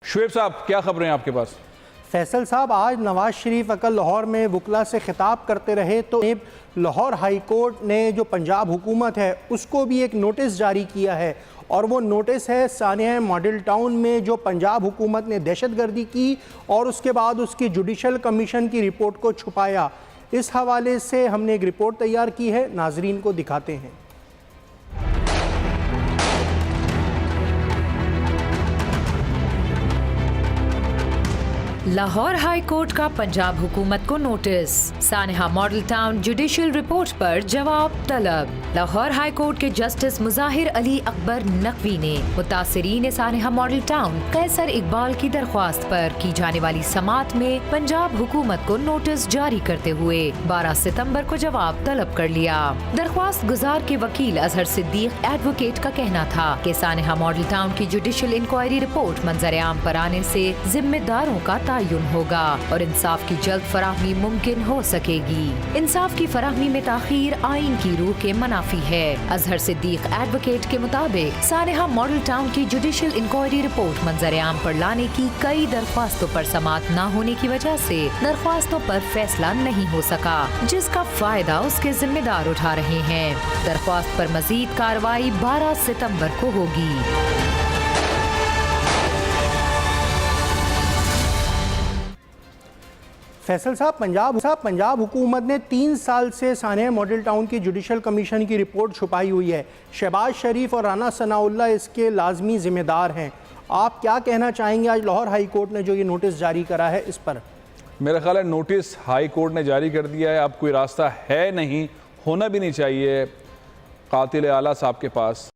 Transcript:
शुएब साहब, क्या खबरें आपके पास? फैसल साहब, आज नवाज शरीफ अकल लाहौर में वकला से खिताब करते रहे तो लाहौर हाई कोर्ट ने जो पंजाब हुकूमत है उसको भी एक नोटिस जारी किया है, और वो नोटिस है सानिया मॉडल टाउन में जो पंजाब हुकूमत ने दहशतगर्दी की और उसके बाद उसकी जुडिशल कमीशन की रिपोर्ट को छुपाया। इस हवाले से हमने एक रिपोर्ट तैयार की है, नाजरीन को दिखाते हैं। लाहौर हाई कोर्ट का पंजाब हुकूमत को notice, Sania model town judicial report पर जवाब तलब। लाहौर हाई कोर्ट के जस्टिस मुजाहिर अली अकबर नकवी ने मुतासिरीन सानिया मॉडल टाउन कैसर इकबाल की दरख्वास्त पर की जाने वाली समाअत में पंजाब हुकूमत को नोटिस जारी करते हुए 12 सितंबर को जवाब तलब कर लिया। दरख्वास्त गुजार के वकील अजहर सिद्दीक एडवोकेट का कहना था कि सानिया मॉडल टाउन की जुडिशियल इंक्वायरी रिपोर्ट मंजर आम पर आने से जिम्मेदारों का तयन होगा और इंसाफ की जल्द फराहमी मुमकिन हो सकेगी। इंसाफ की फराहमी में ताखीर आइन की रूह के मुनाफी है। अजहर सिद्दीक एडवोकेट के मुताबिक सानिया मॉडल टाउन की जुडिशियल इंक्वायरी रिपोर्ट मंजर आम पर लाने की कई दरख्वास्तों पर समाअत न होने की वजह से दरख्वास्तों पर फैसला नहीं हो सका, जिसका फायदा उसके जिम्मेदार उठा रहे हैं। दरख्वास्त पर मजीद कार्रवाई 12 सितम्बर को होगी। फैसल साहब, पंजाब हुकूमत ने 3 साल से सानिया मॉडल टाउन की जुडिशल कमीशन की रिपोर्ट छुपाई हुई है। शहबाज शरीफ और राना सनाउल्लाह इसके लाजमी जिम्मेदार हैं। आप क्या कहना चाहेंगे आज लाहौर हाई कोर्ट ने जो ये नोटिस जारी करा है इस पर? मेरा ख्याल है नोटिस हाई कोर्ट ने जारी कर दिया है, अब कोई रास्ता है नहीं, होना भी नहीं चाहिए कातिल आला साहब के पास।